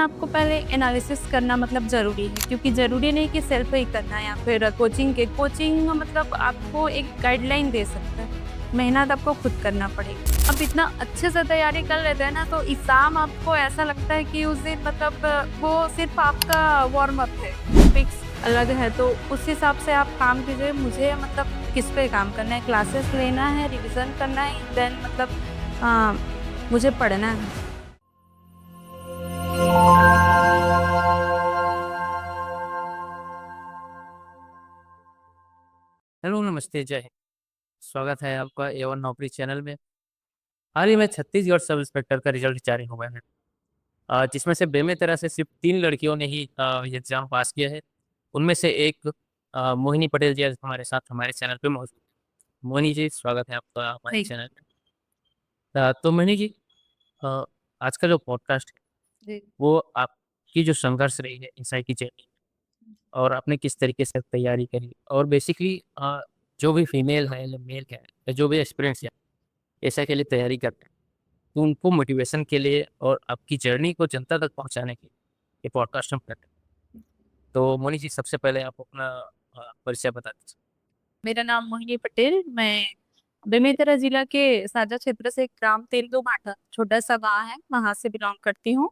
आपको पहले एनालिसिस करना मतलब ज़रूरी है, क्योंकि ज़रूरी नहीं कि सेल्फ ही करना है या फिर कोचिंग मतलब आपको एक गाइडलाइन दे सकता है। मेहनत आपको खुद करना पड़ेगी। आप इतना अच्छे से तैयारी कर लेते हैं ना, तो एग्ज़ाम आपको ऐसा लगता है कि उस दिन मतलब वो सिर्फ़ आपका वार्म अप है, टॉपिक्स अलग है, तो उस हिसाब से आप काम कीजिए। मुझे मतलब किस पे काम करना है, क्लासेस लेना है, रिविज़न करना है, देन मतलब अ, मुझे पढ़ना है। हेलो, नमस्ते, जय हिंद। स्वागत है आपका A1 नौकरी चैनल में। हाल ही में छत्तीसगढ़ सब इंस्पेक्टर का रिजल्ट जारी हुआ है, जिसमें से बेमेतरा से सिर्फ 3 लड़कियों ने ही ये एग्ज़ाम पास किया है। उनमें से एक मोहिनी पटेल जी आज हमारे साथ हमारे चैनल पे मौजूद हैं। मोहिनी जी, स्वागत है आपका हमारे जी, चैनल पे। तो मोहिनी जी, अ, आज का जो पॉडकास्ट है, जी। वो आपकी जो संघर्ष रही है एसआई की जर्नी और आपने किस तरीके से तैयारी करी और बेसिकली जो भी फीमेल है या मेल है या जो भी एस्पिरेंट्स है एसआई के लिए तैयारी करते हैं, तो उनको मोटिवेशन के लिए और आपकी जर्नी को जनता तक पहुँचाने के लिए ये पॉडकास्ट हम करते हैं। तो मोनी जी, सबसे पहले आप अपना परिचय बता दीजिए। मेरा नाम मोहिनी पटेल, मैं बेमेतरा जिला के साजा क्षेत्र से ग्राम तेंदु माटा छोटा-सा गाँव है, वहाँ से बिलॉन्ग करती हूँ।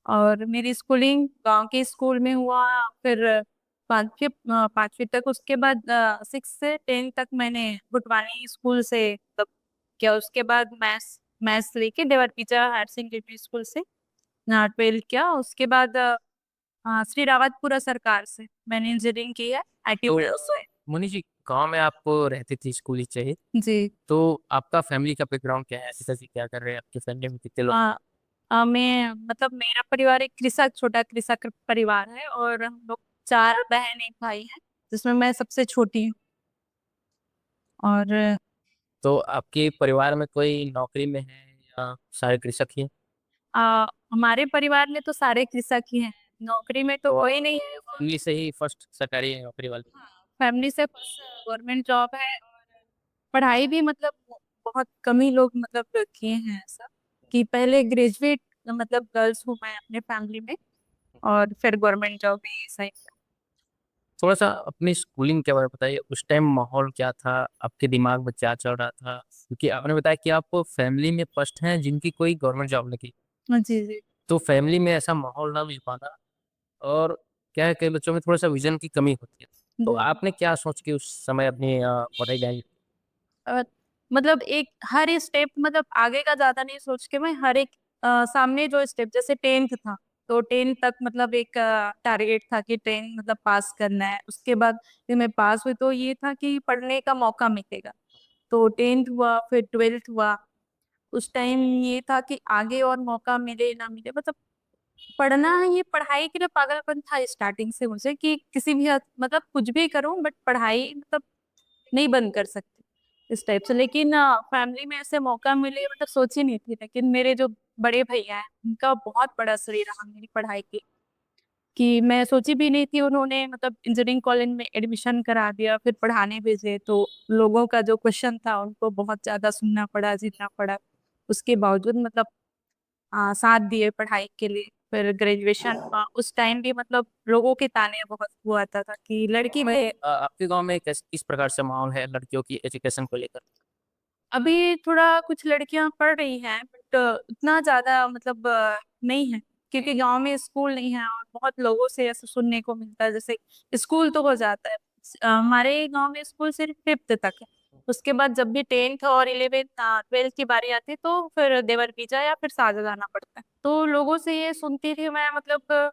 और मेरी स्कूलिंग गाँव के स्कूल में हुआ, फिर 5वीं तक, उसके बाद 6 से 10 तक मैंने भुटवानी स्कूल से तब किया। उसके बाद मैथ्स मैथ्स लेके देवरपीजा हायर सेकेंडरी स्कूल से 12th किया। उसके बाद श्री रावतपुरा सरकार से मैंने इंजीनियरिंग की है, आईटी तो से। मोनी जी, गाँव में आप रहती थी स्कूल ही चाहिए, जी। तो आपका फैमिली का बैकग्राउंड क्या है? पिताजी क्या कर रहे हैं? आपकी फैमिली में कितने लोग? मैं मतलब मेरा परिवार एक छोटा कृषक परिवार है, और हम लोग 4 बहन, 1 भाई हैं, जिसमें मैं सबसे छोटी हूँ। और तो आपके परिवार में कोई नौकरी में है या सारे कृषक ही हैं? हमारे परिवार में तो सारे कृषक ही हैं, नौकरी में तो तो कोई आप नहीं है। फैमिली से ही फर्स्ट सरकारी नौकरी वाले? फैमिली से गवर्नमेंट जॉब है, और पढ़ाई भी मतलब बहुत कम ही लोग मतलब किए हैं ऐसा, कि पहले ग्रेजुएट मतलब गर्ल्स हूँ मैं अपने फैमिली में, और फिर गवर्नमेंट जॉब भी सही। थोड़ा-सा अपनी स्कूलिंग के बारे में बताइए, उस टाइम माहौल क्या था? आपके दिमाग में क्या चल रहा था? क्योंकि आपने बताया कि आप फैमिली में फर्स्ट हैं जिनकी कोई गवर्नमेंट जॉब लगी। जी, जी। तो फैमिली में ऐसा माहौल ना मिल पाना और क्या है कई बच्चों में थोड़ा-सा विज़न की कमी होती है। तो जी। आपने क्या सोच के उस समय अपनी पढ़ाई जारी? अ, मतलब एक हर स्टेप मतलब आगे का ज़्यादा नहीं सोच के मैं हर एक सामने जो स्टेप, जैसे 10th था, तो 10 तक मतलब एक टारगेट था कि 10 मतलब पास करना है। उसके बाद फिर मैं पास हुई, तो ये था कि पढ़ने का मौका मिलेगा। तो 10th हुआ, फिर 12th हुआ। उस टाइम ये था कि आगे और मौका मिले ना मिले, मतलब पढ़ना, ये पढ़ाई के लिए पागलपन था स्टार्टिंग से मुझे, कि किसी भी हद मतलब कुछ भी करूँ, बट पढ़ाई मतलब नहीं बंद कर सकती, इस टाइप से। लेकिन फैमिली में ऐसे मौका मिले मतलब सोची नहीं थी, लेकिन मेरे जो बड़े भैया हैं, उनका बहुत बड़ा श्रेय रहा मेरी पढ़ाई के, कि मैं सोची भी नहीं थी। उन्होंने मतलब इंजीनियरिंग कॉलेज में एडमिशन करा दिया, फिर पढ़ाने भेजे, तो लोगों का जो क्वेश्चन था उनको बहुत ज़्यादा सुनना पड़ा, झेलना पड़ा। उसके बावजूद मतलब साथ दिए पढ़ाई के लिए। फिर ग्रेजुएशन हुआ, उस टाइम भी मतलब लोगों के ताने बहुत हुआ आता था कि लड़की में। आपके गाँव में किस प्रकार से माहौल है लड़कियों की एजुकेशन को लेकर? अभी थोड़ा कुछ लड़कियां पढ़ रही हैं, बट उतना ज़्यादा मतलब नहीं है, क्योंकि गाँव में स्कूल नहीं है, और बहुत लोगों से ऐसा सुनने को मिलता है, जैसे स्कूल तो हो जाता है। हमारे गाँव में स्कूल सिर्फ 5th तक है। उसके बाद जब भी 10th और 11th 12th की बारी आती है, तो फिर देवरपीजा या फिर साजा जाना पड़ता है। तो लोगों से ये सुनती थी मैं, मतलब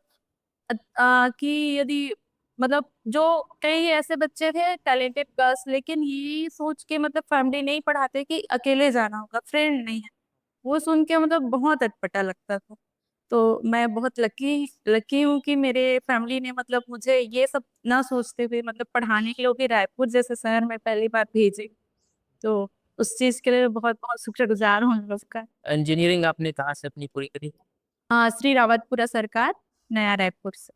कि यदि मतलब जो कई ऐसे बच्चे थे टैलेंटेड गर्ल्स, लेकिन ये सोच के मतलब फैमिली नहीं पढ़ाते कि अकेले जाना होगा, फ्रेंड नहीं है। वो सुन के मतलब बहुत अटपटा लगता था। तो मैं बहुत लकी लकी हूँ कि मेरे फैमिली ने मतलब मुझे ये सब ना सोचते हुए मतलब पढ़ाने के लिए, वो भी रायपुर जैसे शहर में पहली बार भेजे। तो उस चीज़ के लिए बहुत-बहुत शुक्रगुज़ार हूँ उन लोग का। इंजीनियरिंग आपने कहाँ से अपनी पूरी करी? श्री रावतपुरा सरकार, नया रायपुर से।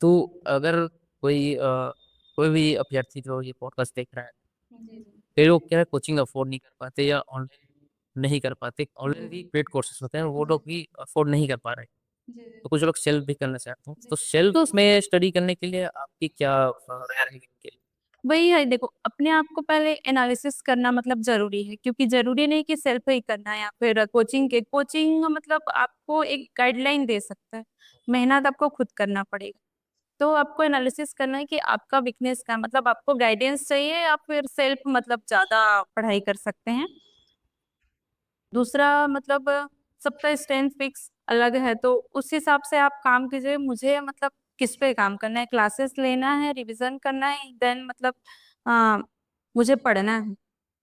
तो अगर कोई भी अभ्यर्थी जो ये पॉडकास्ट देख रहा है, जी, जी। कई लोग क्या है कोचिंग अफ़ोर्ड नहीं कर पाते या ऑनलाइन नहीं कर पाते। ऑनलाइन भी पेड कोर्सेज़ होते हैं, वो लोग भी अफ़ोर्ड नहीं कर पा रहे। जी तो कुछ लोग सेल्फ भी करना चाहते हैं, जी। तो सेल्फ तो में स्टडी करने के लिए आपकी क्या राय रहेगी इनके लिए? वही है, देखो अपने आप को पहले एनालिसिस करना मतलब जरूरी है, क्योंकि जरूरी नहीं कि सेल्फ ही करना है या फिर कोचिंग मतलब आपको एक गाइडलाइन दे सकता है, मेहनत आपको खुद करना पड़ेगा। तो आपको एनालिसिस करना है कि आपका वीकनेस क्या है, मतलब आपको गाइडेंस चाहिए या फिर सेल्फ मतलब ज्यादा पढ़ाई कर सकते हैं। दूसरा मतलब सबका स्ट्रेंथ फिक्स अलग है, तो उस हिसाब से आप काम कीजिए। मुझे मतलब किस पे काम करना है, क्लासेस लेना है, रिवीजन करना है, देन मतलब आ, मुझे पढ़ना है।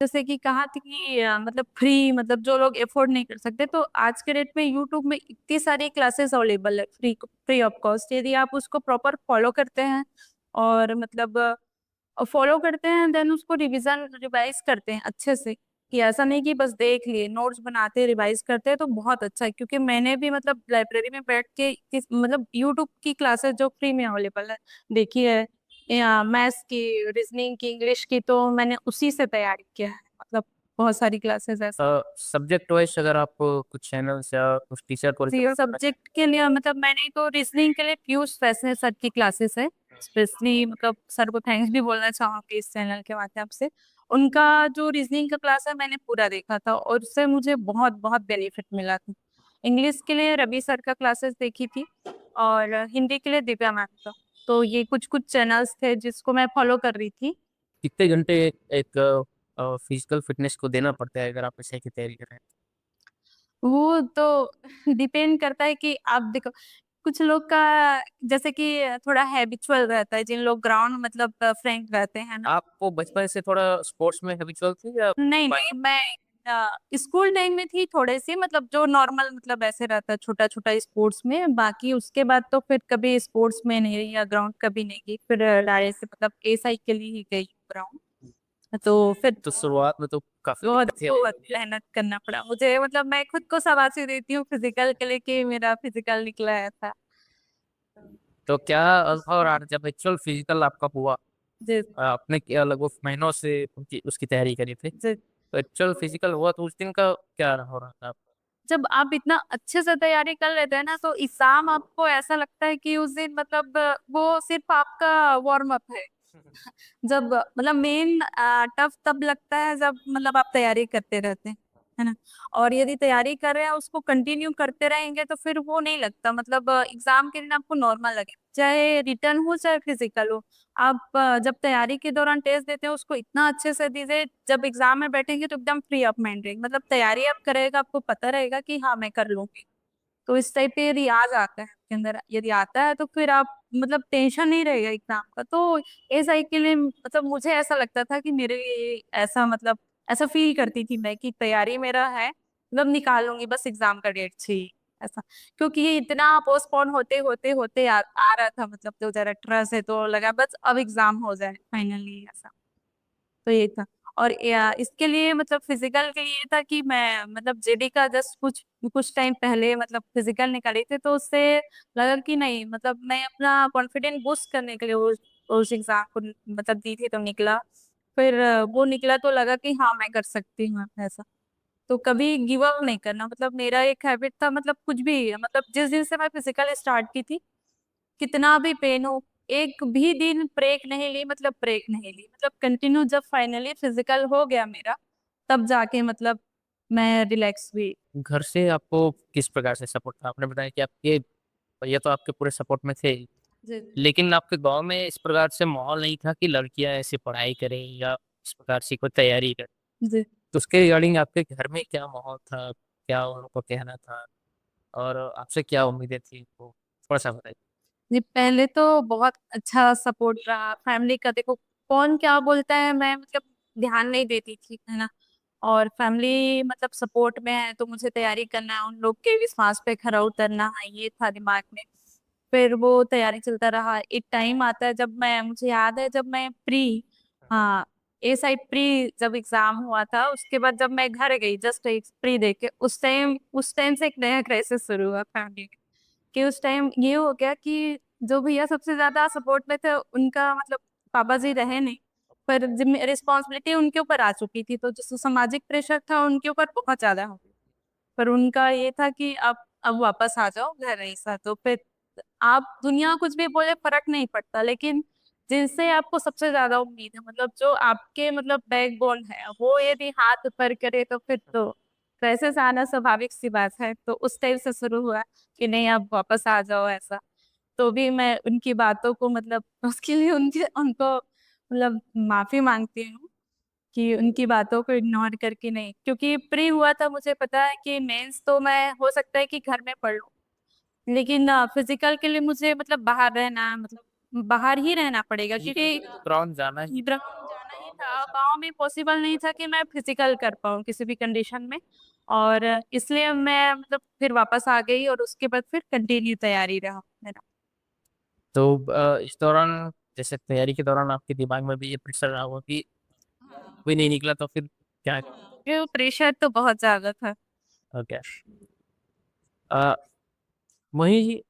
जैसे कि कहा थी कि मतलब फ्री, मतलब जो लोग अफोर्ड नहीं कर सकते, तो आज के डेट में यूट्यूब में इतनी सारी क्लासेस अवेलेबल है फ्री फ्री ऑफ कॉस्ट। यदि आप उसको प्रॉपर फॉलो करते हैं और मतलब फॉलो करते हैं, देन उसको रिवीजन रिवाइज करते हैं अच्छे से, कि ऐसा नहीं कि बस देख लिए, नोट्स बनाते रिवाइज करते हैं, तो बहुत अच्छा है। क्योंकि मैंने भी मतलब लाइब्रेरी में बैठ के मतलब यूट्यूब की क्लासेस जो फ्री में अवेलेबल है देखी है, या मैथ्स की, रीजनिंग की, इंग्लिश की, तो मैंने उसी से तैयारी किया है। मतलब बहुत सारी क्लासेस ऐसा। सब्जेक्ट वाइज अगर आप कुछ चैनल्स या कुछ टीचर को जी, रिकमेंड करना सब्जेक्ट के लिए मतलब मैंने तो रीजनिंग के लिए पीयूष वैसे सर की क्लासेस है, स्पेशली मतलब सर को थैंक्स भी बोलना चाहूंगी इस चैनल के माध्यम से। उनका जो रीजनिंग का क्लास है मैंने पूरा देखा था, और उससे मुझे बहुत बहुत बेनिफिट मिला था। इंग्लिश के लिए रवि सर का क्लासेस देखी थी, और हिंदी के लिए दिव्या मैम का। तो ये कुछ कुछ चैनल्स थे जिसको मैं फॉलो कर रही थी। कितने घंटे एक फिजिकल फिटनेस को देना पड़ता है अगर आप ऐसे की तैयारी कर रहे हैं? वो तो डिपेंड करता है कि आप देखो, कुछ लोग का जैसे कि थोड़ा हैबिचुअल रहता है, जिन लोग ग्राउंड मतलब फ्रेंक रहते हैं ना। आपको बचपन से थोड़ा स्पोर्ट्स में हैबिचुअल थे या नहीं नहीं, मैं स्कूल टाइम में थी थोड़े से, मतलब जो नॉर्मल मतलब ऐसे रहता है छोटा छोटा स्पोर्ट्स में। बाकी उसके बाद तो फिर कभी स्पोर्ट्स में नहीं रही, या ग्राउंड कभी नहीं गई, फिर डायरेक्ट से मतलब एसआई के लिए ही गई ग्राउंड। तो फिर तो शुरुआत में तो काफी बहुत दिक्कत थी बहुत मेहनत करना पड़ा मुझे, मतलब मैं खुद को शाबाशी देती हूँ फिजिकल के लिए कि मेरा फिजिकल निकला है था। तो क्या अनुभव रहा जब एक्चुअल फिजिकल आपका हुआ? जी आपने क्या लगभग महीनों से उसकी तैयारी करी थी, जी। तो एक्चुअल फिजिकल हुआ तो उस दिन का क्या हो रहा था आपका? जब आप इतना अच्छे से तैयारी कर लेते हैं ना, तो एग्जाम आपको ऐसा लगता है कि उस दिन मतलब वो सिर्फ आपका वार्म अप है। जब मतलब मेन टफ तब लगता है जब मतलब आप तैयारी करते रहते हैं, है ना। और यदि तैयारी कर रहे हैं उसको कंटिन्यू करते रहेंगे तो फिर वो नहीं लगता, मतलब एग्जाम के दिन आपको नॉर्मल लगे, चाहे रिटर्न हो चाहे फिजिकल हो। आप जब तैयारी के दौरान टेस्ट देते हैं उसको इतना अच्छे से दीजिए, जब एग्जाम में बैठेंगे तो एकदम फ्री ऑफ माइंड रहेंगे, मतलब तैयारी आप करेगा, आपको पता रहेगा कि हाँ मैं कर लूंगी। तो इस टाइप पे यदि आ जाता है आपके अंदर, यदि आता है, तो फिर आप मतलब टेंशन नहीं रहेगा एग्जाम का। तो एसआई के लिए मतलब मुझे ऐसा लगता था कि मेरे लिए ऐसा मतलब ऐसा फील करती थी मैं कि तैयारी मेरा है, मतलब निकालूंगी, बस एग्जाम का डेट चाहिए ऐसा। क्योंकि ये इतना पोस्टपोन होते होते होते आ रहा था, मतलब 2018 से, तो लगा बस अब एग्जाम हो जाए फाइनली ऐसा। तो ये था। और इसके लिए मतलब फिजिकल के लिए ये था कि मैं मतलब जेडी का जस्ट कुछ कुछ टाइम पहले मतलब फिजिकल निकाली थी, तो उससे लगा कि नहीं, मतलब मैं अपना कॉन्फिडेंस बूस्ट करने के लिए उस एग्जाम को मतलब दी थी, तो निकला। फिर वो निकला तो लगा कि हाँ मैं कर सकती हूँ ऐसा। तो कभी गिव अप नहीं करना, मतलब मेरा एक हैबिट था, मतलब कुछ भी, मतलब जिस दिन से मैं फिजिकल स्टार्ट की थी, कितना भी पेन हो, एक भी दिन ब्रेक नहीं ली, मतलब ब्रेक नहीं ली, मतलब कंटिन्यू। जब फाइनली फिजिकल हो गया मेरा, तब जाके मतलब मैं रिलैक्स हुई। घर से आपको किस प्रकार से सपोर्ट था? आपने बताया कि आपके भैया तो आपके पूरे सपोर्ट में थे ही, जी लेकिन आपके गांव में इस प्रकार से माहौल नहीं था कि लड़कियां ऐसे पढ़ाई करें या इस प्रकार से कोई तैयारी करें, जी तो उसके रिगार्डिंग आपके घर में क्या माहौल था, क्या उनको कहना था और आपसे क्या उम्मीदें थी, वो थोड़ा सा बताइए। जी। पहले तो बहुत अच्छा सपोर्ट रहा फैमिली का, देखो कौन क्या बोलता है मैं मतलब ध्यान नहीं देती थी, है ना। और फैमिली मतलब सपोर्ट में है तो मुझे तैयारी करना है, उन लोग के विश्वास पे खरा उतरना है, ये था दिमाग में। फिर वो तैयारी चलता रहा। एक टाइम आता है जब मैं, मुझे याद है जब मैं प्री, हाँ, ए साइड प्री जब एग्जाम हुआ था, उसके बाद जब मैं घर गई जस्ट एक प्री दे के, उस टाइम से एक नया क्राइसिस शुरू हुआ फैमिली में। कि उस टाइम ये हो गया कि जो भैया सबसे ज्यादा सपोर्ट में थे उनका मतलब पापा जी रहे नहीं, पर जिम्मे रिस्पॉन्सिबिलिटी उनके ऊपर आ चुकी थी, तो जो सामाजिक प्रेशर था उनके ऊपर बहुत ज्यादा हो गया। पर उनका ये था कि आप अब वापस आ जाओ घर, ऐसा। तो फिर आप दुनिया कुछ भी बोले फर्क नहीं पड़ता, लेकिन जिनसे आपको सबसे ज्यादा उम्मीद है, मतलब जो आपके मतलब बैकबोन है, वो यदि हाथ ऊपर करे तो फिर तो क्राइसिस आना स्वाभाविक सी बात है। तो उस टाइप से शुरू हुआ कि नहीं आप वापस आ जाओ, ऐसा। तो भी मैं उनकी बातों को मतलब उसके लिए उनके उनको मतलब माफी मांगती हूँ कि उनकी बातों को इग्नोर करके नहीं, क्योंकि प्री हुआ था, मुझे पता है कि मेंस तो मैं हो सकता है कि घर में पढ़ लूँ, लेकिन फिजिकल के लिए मुझे मतलब बाहर रहना, मतलब बाहर ही रहना पड़ेगा, क्योंकि ग्राउंड जाना ही। ग्राउंड जाना ही था, गांव में पॉसिबल नहीं था कि मैं फिजिकल कर पाऊँ किसी भी कंडीशन में। और इसलिए मैं मतलब फिर वापस आ गई, और उसके बाद फिर कंटिन्यू तैयारी रहा मेरा। तो इस दौरान, जैसे तैयारी के दौरान आपके दिमाग में भी ये प्रेशर रहा होगा कि कोई नहीं निकला तो फिर क्या? ये प्रेशर तो बहुत ज्यादा था। ओके। वही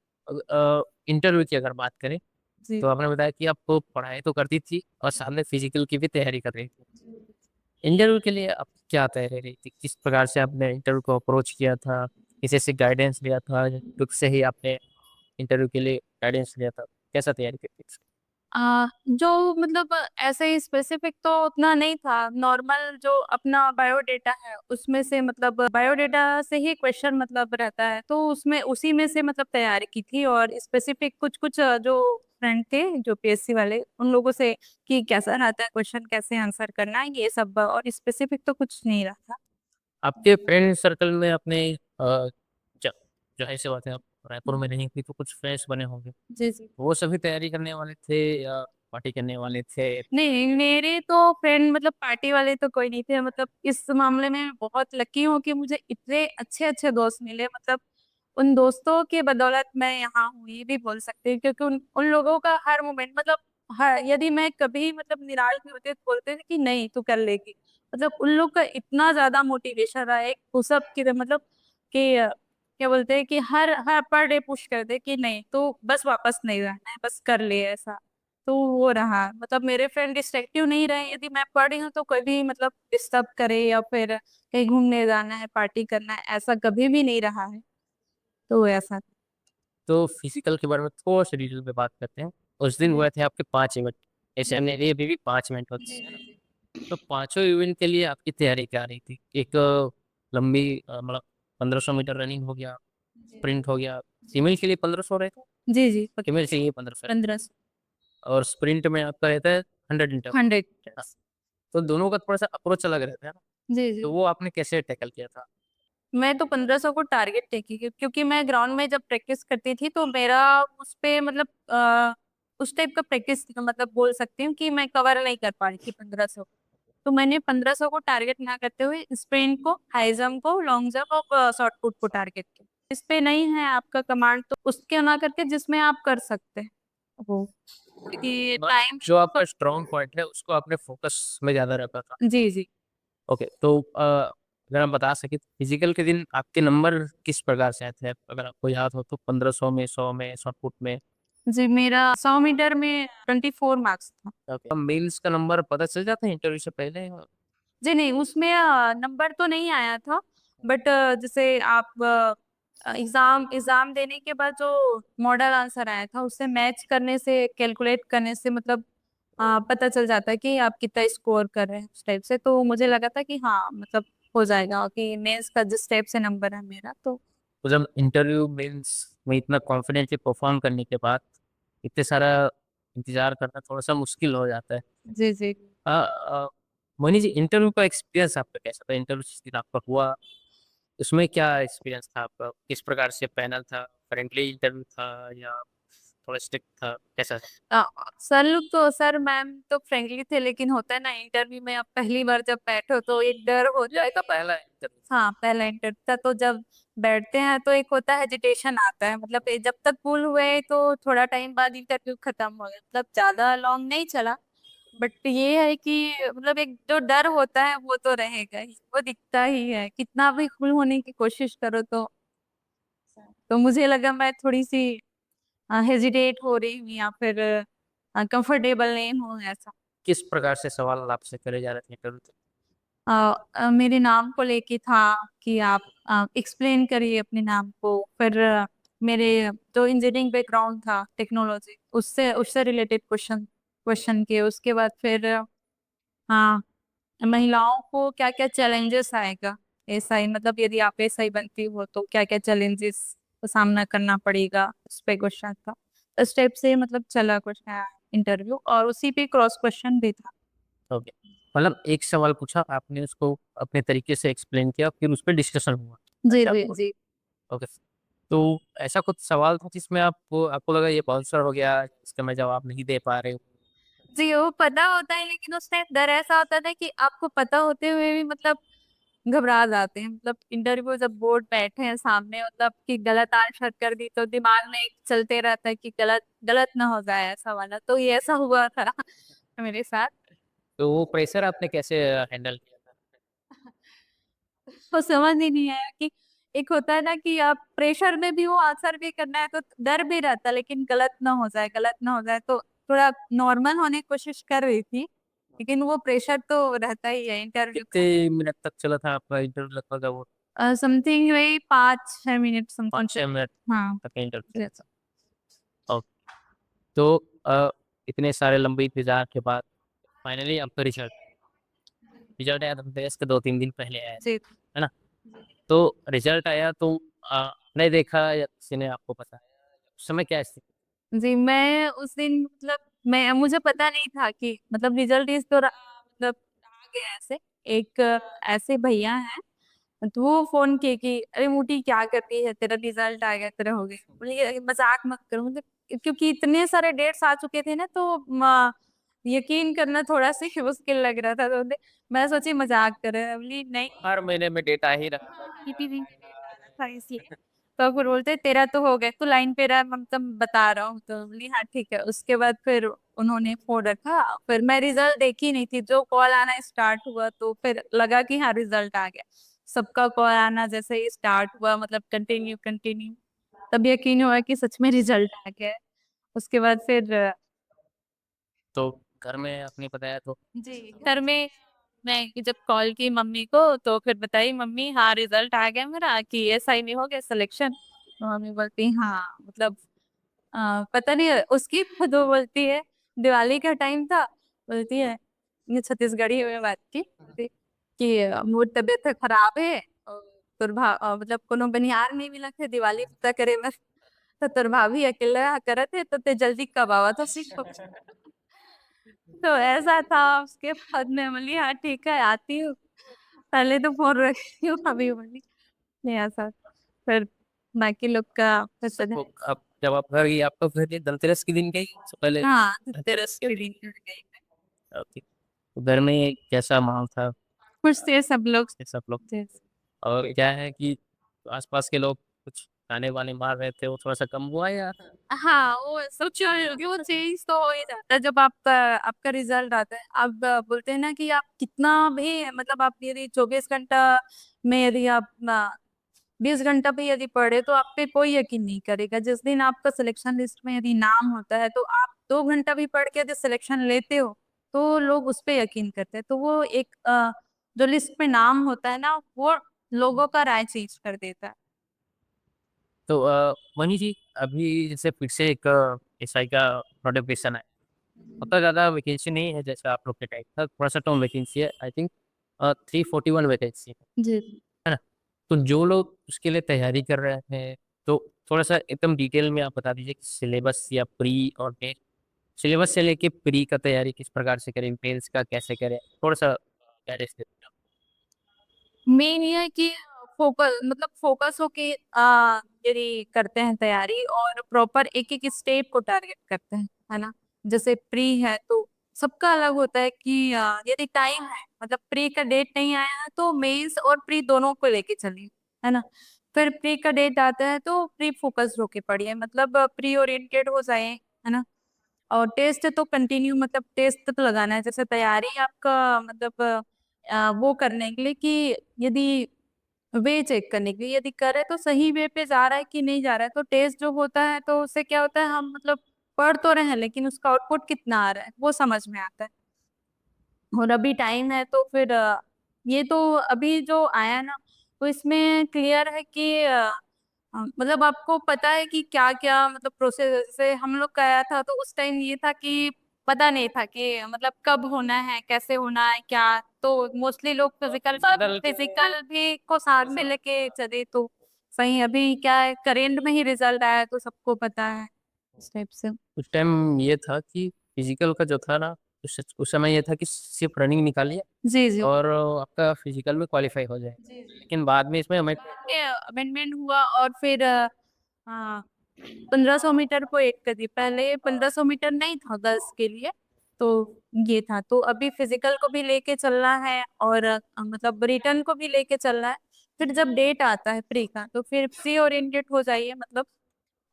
इंटरव्यू की अगर बात करें, जी। तो आपने बताया कि आपको पढ़ाई तो करती थी और साथ में फिजिकल की भी तैयारी कर रही थी। इंटरव्यू के लिए आप क्या तैयारी रही थी? किस प्रकार से आपने इंटरव्यू को अप्रोच किया था? किसी से गाइडेंस लिया था? खुद से ही आपने इंटरव्यू के लिए गाइडेंस लिया था? कैसा तैयारी करती थी? जो मतलब ऐसे ही स्पेसिफिक तो उतना नहीं था, नॉर्मल जो अपना बायोडेटा है उसमें से, मतलब बायोडेटा से ही क्वेश्चन मतलब रहता है, तो उसमें उसी में से मतलब तैयारी की थी। और स्पेसिफिक कुछ कुछ जो फ्रेंड थे जो पीएससी वाले, उन लोगों से कि कैसा रहता है क्वेश्चन, कैसे आंसर करना है, ये सब। और स्पेसिफिक तो कुछ नहीं रहा था। आपके फ्रेंड सर्कल में अपने ज- जाहिर सी बात है, आप रायपुर में नहीं थी तो कुछ फ्रेंड्स बने होंगे। जी जी। वो सभी तैयारी करने वाले थे या पार्टी करने वाले थे? नहीं, मेरे तो फ्रेंड मतलब पार्टी वाले तो कोई नहीं थे। मतलब इस मामले में मैं बहुत लकी हूँ कि मुझे इतने अच्छे अच्छे दोस्त मिले। मतलब उन दोस्तों के बदौलत मैं यहाँ हूँ, ये भी बोल सकते हैं, क्योंकि उन उन लोगों का हर मोमेंट, मतलब हर, यदि मैं कभी मतलब निराश भी होती तो बोलते थे कि नहीं तू कर लेगी। मतलब उन लोग का इतना ज्यादा मोटिवेशन रहा है, एक पुशअप की तरह, मतलब कि क्या बोलते हैं कि हर हर पर डे पुश कर दे कि नहीं तो बस वापस नहीं रहना है, बस कर ले, ऐसा। तो वो रहा, मतलब मेरे फ्रेंड डिस्ट्रक्टिव नहीं रहे। यदि मैं पढ़ रही हूँ तो कोई भी मतलब डिस्टर्ब करे या फिर कहीं घूमने जाना है, पार्टी करना है, ऐसा कभी भी नहीं रहा है। तो ऐसा। तो फिजिकल के बारे में थोड़ा सा डिटेल में बात करते हैं। उस दिन हुए थे आपके 5 इवेंट। ऐसे हमने लिए अभी भी 5 इवेंट होते हैं, है ना? तो पांचों इवेंट के लिए आपकी तैयारी क्या रही थी? एक लंबी मतलब 1500 मीटर रनिंग हो गया, स्प्रिंट हो गया। फीमेल के लिए 1500 रहता है, जी जी। फीमेल के लिए 1500 रहता 15। है। और स्प्रिंट में आपका रहता है 100 मीटर। 100। हाँ, तो दोनों का थोड़ा सा अप्रोच अलग रहता है ना? जी जी। तो वो आपने कैसे टैकल किया था? मैं तो 1500 को टारगेट टेकी, क्योंकि मैं ग्राउंड में जब प्रैक्टिस करती थी तो मेरा उस पे मतलब उस टाइप का प्रैक्टिस, मतलब बोल सकती हूँ कि मैं कवर नहीं कर पा रही थी 1500। तो मैंने 1500 को टारगेट ना करते हुए स्प्रिंट को, हाई जंप को, लॉन्ग जंप और शॉर्ट पुट को टारगेट किया। इस पे नहीं है आपका कमांड तो उसके ना करके जिसमें आप कर सकते हैं वो, क्योंकि ब- टाइम। जो आपका स्ट्रॉन्ग पॉइंट है उसको आपने फोकस में ज्यादा रखा था। जी जी। ओके, तो अगर आप बता सके फिजिकल के दिन आपके नंबर किस प्रकार से आए थे, अगर आपको याद हो तो? 1500 में, 100 में, शॉर्ट पुट में? जी, मेरा 100 मीटर में 24 मार्क्स था। ओके, मेल्स का नंबर पता चल जाता है इंटरव्यू से पहले? जी नहीं, उसमें नंबर तो नहीं आया था, बट जैसे आप एग्जाम एग्जाम देने के बाद जो मॉडल आंसर आया था उससे मैच करने से, कैलकुलेट करने से, मतलब पता चल जाता है कि आप कितना स्कोर कर रहे हैं उस टाइप से। तो मुझे लगा था कि हाँ मतलब हो जाएगा, कि मेंस का जिस टाइप से नंबर है मेरा तो। तो जब इंटरव्यू मेंस में इतना कॉन्फिडेंटली परफॉर्म करने के बाद इतने सारा इंतजार करना थोड़ा सा मुश्किल हो जाता है। जी जी। मोनी जी, इंटरव्यू का एक्सपीरियंस आपका कैसा था? इंटरव्यू जिस दिन आपका हुआ उसमें क्या एक्सपीरियंस था आपका? किस प्रकार से पैनल था? फ्रेंडली इंटरव्यू था या थोड़ा स्ट्रिक्ट था? कैसा था? अ, सर लोग तो, सर मैम तो फ्रेंकली थे, लेकिन होता है ना इंटरव्यू में आप पहली बार जब बैठो तो एक डर होता ये है आपका कि पहला इंटरव्यू? हाँ पहला इंटरव्यू था, तो जब बैठते हैं तो एक होता है हेजिटेशन आता है। मतलब जब तक पुल हुए तो थोड़ा टाइम बाद इंटरव्यू खत्म हो गया, मतलब ज्यादा लॉन्ग नहीं चला। बट ये है कि मतलब एक जो डर होता है वो तो रहेगा ही, वो दिखता ही है कितना भी खुल होने की कोशिश करो तो मुझे लगा मैं थोड़ी सी हेजिटेट हो रही हूँ या फिर कंफर्टेबल नहीं हूँ, ऐसा। किस प्रकार से सवाल आपसे करे जा रहे थे इंटरव्यू? मेरे नाम को लेके था कि आप एक्सप्लेन करिए अपने नाम को। फिर मेरे जो इंजीनियरिंग बैकग्राउंड था टेक्नोलॉजी, उससे उससे रिलेटेड क्वेश्चन क्वेश्चन के। उसके बाद फिर हाँ, महिलाओं को क्या क्या चैलेंजेस आएगा एसआई, मतलब यदि आप एसआई बनती हो तो क्या क्या चैलेंजेस का सामना करना पड़ेगा, उस पे क्वेश्चन था। इस टाइप से मतलब चला कुछ इंटरव्यू, और उसी पे क्रॉस क्वेश्चन भी था। ओके, मतलब एक सवाल पूछा आपने, उसको अपने तरीके से एक्सप्लेन किया, फिर उस पर डिस्कशन हुआ। जी अच्छा। जी जी। ओके, तो ऐसा कुछ सवाल था जिसमें आपको आपको लगा ये बाउंसर हो गया, इसका मैं जवाब नहीं दे पा रहे हूँ? जी वो पता होता है, लेकिन उस टाइम डर ऐसा होता था कि आपको पता होते हुए भी मतलब घबरा जाते हैं। मतलब इंटरव्यू जब बोर्ड बैठे हैं सामने, मतलब कि गलत आंसर कर दी तो दिमाग में एक चलते रहता है कि गलत गलत ना हो जाए ऐसा वाला। तो ये ऐसा हुआ था मेरे साथ। तो वो प्रेशर आपने कैसे हैंडल किया था? तो समझ ही नहीं आया कि एक होता है ना कि आप प्रेशर में भी वो आंसर भी करना है, तो डर भी रहता है, लेकिन गलत ना हो जाए गलत ना हो जाए। तो थोड़ा नॉर्मल होने की कोशिश कर रही थी, लेकिन वो प्रेशर तो रहता ही है इंटरव्यू का। कितने मिनट तक चला था आपका इंटरव्यू लगभग? वो समथिंग वही 5-6 मिनट पाँच समथिंग। छः मिनट हाँ। तक इंटरव्यू yes। चला? ओके। तो इतने सारे लंबे इंतजार के बाद फाइनली आपका रिजल्ट रिजल्ट आया, तो टेस्ट के 2-3 दिन पहले आया, जी है ना? तो रिजल्ट आया तो नहीं देखा या किसी ने आपको बताया, उस समय क्या स्थिति? जी। मैं उस दिन मतलब मैं मुझे पता नहीं था कि मतलब रिजल्ट इस दौरान मतलब आ गया ऐसे। एक ऐसे भैया हैं, तो वो फोन किए कि अरे मोटी क्या कर रही है, तेरा रिजल्ट आ गया, तेरा हो गया। बोले ये मजाक मत करो मतलब, क्योंकि इतने सारे डेट्स आ चुके थे ना, तो यकीन करना थोड़ा सा ही मुश्किल लग रहा था। तो मैं सोची मजाक कर रहे हैं। बोली नहीं, हर महीने में डेट आ ही रहा था कि टीपी भी डेट आ रहा था इसलिए। तो फिर बोलते तेरा तो हो गया, तू लाइन पे रहा, मतलब बता रहा हूँ। तो बोली हाँ ठीक है। उसके बाद फिर उन्होंने फोन रखा। फिर मैं रिजल्ट देखी नहीं थी, जो कॉल आना स्टार्ट हुआ तो फिर लगा कि हाँ रिजल्ट आ गया। सबका कॉल आना जैसे ही स्टार्ट हुआ, मतलब कंटिन्यू कंटिन्यू, तब यकीन हुआ कि सच में रिजल्ट आ गया है। उसके बाद फिर तो घर में आपने बताया तो? जी घर में मैं जब कॉल की मम्मी को, तो फिर बताई मम्मी हाँ रिजल्ट आ गया मेरा, कि एसआई में हो गया सिलेक्शन। तो मम्मी बोलती हाँ मतलब पता नहीं उसकी खुद वो बोलती है, दिवाली का टाइम था, बोलती है, ये छत्तीसगढ़ी में बात की थी, कि मोर तबीयत खराब है और तोर मतलब कोनो बनिहार नहीं मिलत है दिवाली पता करे में, तो तोर भाभी अकेला करत है, तो ते जल्दी कब आवा तो सीख। तो ऐसा था। उसके बाद मैं बोली हाँ ठीक है आती हूँ, पहले तो फोन रखी हूँ, अभी बोली नहीं ऐसा। फिर बाकी लोग का पता सबको है। अब जब आप घर गई, आपका घर ये धनतेरस के दिन गई सबसे पहले? हाँ धनतेरस के दिन जुड़ गई। ओके। तो घर में कैसा माहौल था? खुश थे सब लोग। ये सब लोग? थे। और क्या है कि आसपास के लोग कुछ गाने वाने मार रहे थे, वो थोड़ा सा कम हुआ या? हाँ वो सोचो, वो चेंज तो हो ही जाता है जब आपका आपका रिजल्ट आता है। आप बोलते हैं ना कि आप कितना भी मतलब आप यदि 24 घंटा में यदि आप 20 घंटा भी यदि पढ़े तो आप पे कोई यकीन नहीं करेगा। जिस दिन आपका सिलेक्शन लिस्ट में यदि नाम होता है, तो आप 2 घंटा भी पढ़ के यदि सिलेक्शन लेते हो, तो लोग उस पे यकीन करते हैं। तो वो एक जो लिस्ट में नाम होता है ना, वो लोगों का राय चेंज कर देता है। तो मनी जी, अभी जैसे फिर से एक एसआई का नोटिफिकेशन है, उतना ज़्यादा वैकेंसी नहीं है जैसे आप लोग के टाइम था, थोड़ा सा कम वैकेंसी है, आई थिंक 341 वैकेंसी जी। है ना? तो जो लोग उसके लिए तैयारी कर रहे हैं, तो थोड़ा सा एकदम डिटेल में आप बता दीजिए कि सिलेबस या प्री और मेन, सिलेबस से लेके प्री का तैयारी किस प्रकार से करें, मेंस का कैसे करें, थोड़ा सा गाइडेंस दे दीजिए। मेन ये है कि फोकस मतलब फोकस होके यदि करते हैं तैयारी, और प्रॉपर एक एक स्टेप को टारगेट करते हैं, है ना। जैसे प्री है तो सबका अलग होता है कि यदि टाइम है, मतलब प्री का डेट नहीं आया है तो मेंस और प्री दोनों को लेके चलिए, है ना। फिर प्री का डेट आता है तो प्री फोकस होके पढ़िए, मतलब प्री ओरिएंटेड हो जाए, है ना। और टेस्ट तो कंटिन्यू, मतलब टेस्ट तो लगाना है। जैसे तैयारी आपका मतलब वो करने के लिए कि यदि वे चेक करने के लिए, यदि करे तो सही वे पे जा रहा है कि नहीं जा रहा है। तो टेस्ट जो होता है तो उससे क्या होता है, हम मतलब पढ़ तो रहे हैं लेकिन उसका आउटपुट कितना आ रहा है वो समझ में आता है। और अभी टाइम है तो फिर ये तो अभी जो आया ना, तो इसमें क्लियर है कि मतलब आपको पता है कि क्या क्या मतलब प्रोसेस, जैसे हम लोग का आया था तो उस टाइम ये था कि पता नहीं था कि मतलब कब होना है, कैसे होना है, क्या। तो मोस्टली लोग फिजिकल भी को साथ में लेके चले तो सही। अभी क्या है, करेंट में ही रिजल्ट आया तो सबको पता है इस टाइप से। उस टाइम ये था कि फिजिकल का जो था ना, उस समय ये था कि सिर्फ रनिंग निकालिए जी जी। और आपका फिजिकल में क्वालिफाई हो जाए। जी जी। लेकिन बाद में इसमें हमें अमेंडमेंट हुआ और फिर हाँ, 1500 मीटर को एक कर दी। पहले 1500 मीटर नहीं था गर्ल्स के लिए, तो ये था। तो अभी फिजिकल को भी लेके चलना है और मतलब रिटर्न को भी लेके चलना है। फिर जब डेट आता है प्री का तो फिर प्री ओरिएंटेड हो जाइए मतलब।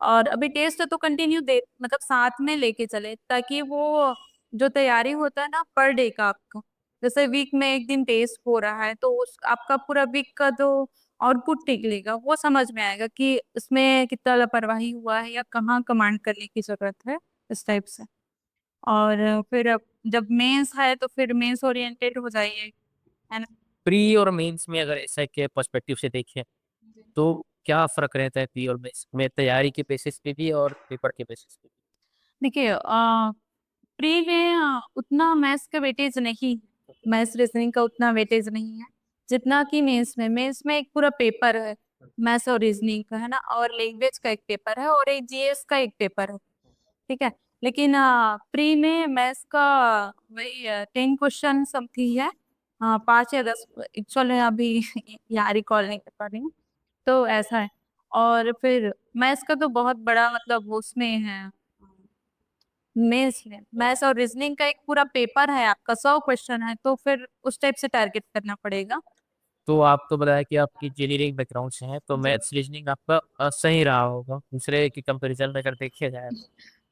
और अभी टेस्ट तो कंटिन्यू दे मतलब साथ में लेके चले, ताकि वो जो तैयारी होता है ना पर डे का आपका, जैसे वीक में एक दिन टेस्ट हो रहा है तो उस आपका पूरा वीक का जो आउटपुट निकलेगा वो समझ में आएगा कि इसमें कितना लापरवाही हुआ है या कहाँ कमांड करने की जरूरत है, इस टाइप से। और फिर अब जब मेंस है तो फिर मेंस ओरिएंटेड हो जाइए, है ना। प्री और मेंस में अगर ऐसा के पर्सपेक्टिव से देखें तो क्या फर्क रहता है प्री और मेंस में, तैयारी के बेसिस पे भी और पेपर के बेसिस पे देखिए प्री में उतना मैथ्स का वेटेज नहीं, मैथ्स रीजनिंग का उतना वेटेज नहीं है जितना कि मेंस में। मेंस में एक पूरा पेपर है मैथ्स और रीजनिंग का, है ना, और लैंग्वेज का एक पेपर है और एक जीएस का एक पेपर है, ठीक है। लेकिन प्री में मैथ्स का वही 10 क्वेश्चन समथिंग है, हाँ 5 या 10 एक्चुअली अभी यहाँ रिकॉल नहीं कर पा रही हूँ। तो ऐसा है। और फिर मैथ्स का तो बहुत बड़ा मतलब उसमें है, मैथ्स और रीजनिंग का एक पूरा पेपर है आपका, 100 क्वेश्चन है, तो फिर उस टाइप से टारगेट करना पड़ेगा। तो आप तो बताया कि आपकी इंजीनियरिंग बैकग्राउंड से है, तो जी। मैथ्स रीजनिंग आपका सही रहा होगा दूसरे के कंपैरिजन में अगर देखा जाए तो।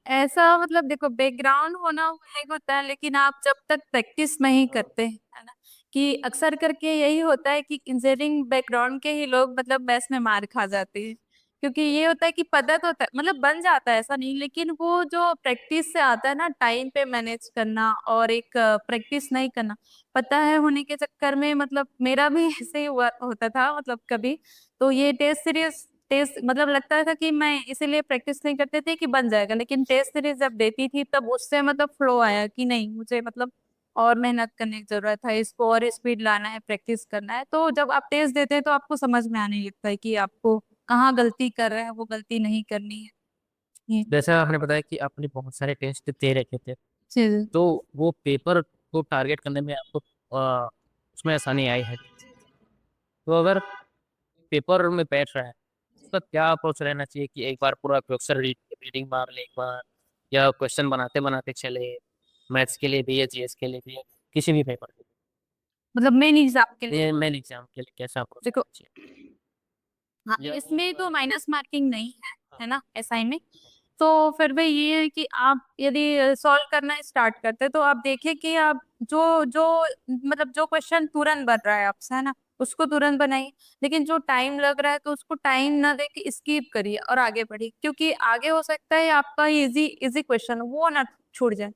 ऐसा मतलब देखो, बैकग्राउंड होना वो एक होता है, लेकिन आप जब तक प्रैक्टिस नहीं करते है ना, कि अक्सर करके यही होता है कि इंजीनियरिंग बैकग्राउंड के ही लोग मतलब मैथ्स में मार खा जाते हैं। क्योंकि ये होता है कि पता तो होता है मतलब बन जाता है ऐसा नहीं, लेकिन वो जो प्रैक्टिस से आता है ना, टाइम पे मैनेज करना और एक प्रैक्टिस नहीं करना, पता है होने के चक्कर में मतलब मेरा भी ऐसे ही हुआ होता था मतलब कभी। तो ये टेस्ट सीरीज टेस्ट मतलब लगता था कि मैं इसीलिए प्रैक्टिस नहीं करते थे कि बन जाएगा, लेकिन टेस्ट सीरीज जब देती थी तब उससे मतलब फ्लो आया कि नहीं, मुझे मतलब और मेहनत करने की जरूरत है, इसको और स्पीड लाना है, प्रैक्टिस करना है। तो जब आप टेस्ट देते हैं तो आपको समझ में आने लगता है कि आपको कहाँ गलती कर रहे हैं, वो गलती नहीं करनी है ये। जैसा आपने बताया कि आपने बहुत सारे टेस्ट दे रखे थे, चीज। तो वो पेपर को टारगेट करने में आपको उसमें आसानी आई है। तो अगर पेपर में बैठ रहा है उसका क्या अप्रोच रहना चाहिए कि एक बार पूरा क्वेश्चन रीडिंग मार ले एक बार, या क्वेश्चन बनाते बनाते चले, मैथ्स के लिए भी या जीएस के लिए भी या किसी भी पेपर के मतलब मेन एग्जाम के लिए लिए, मेन एग्जाम के लिए कैसा अप्रोच देखो, रहना चाहिए? हाँ या इसमें तो माइनस मार्किंग नहीं है ना एसआई में। तो फिर भी ये है कि आप यदि सॉल्व करना स्टार्ट करते हैं तो आप देखिए कि आप जो जो मतलब जो क्वेश्चन तुरंत बन रहा है आपसे, है ना, उसको तुरंत बनाइए। लेकिन जो टाइम लग रहा है तो उसको टाइम ना दे के स्किप करिए और आगे बढ़िए, क्योंकि आगे हो सकता है आपका इजी इजी क्वेश्चन वो ना छूट जाए।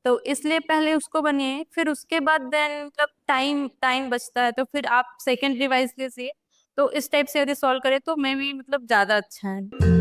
तो इसलिए पहले उसको बनिए, फिर उसके बाद देन मतलब टाइम टाइम बचता है तो फिर आप सेकेंड रिवाइज लीजिए। तो इस टाइप से यदि सॉल्व करें तो मे भी मतलब ज्यादा अच्छा है।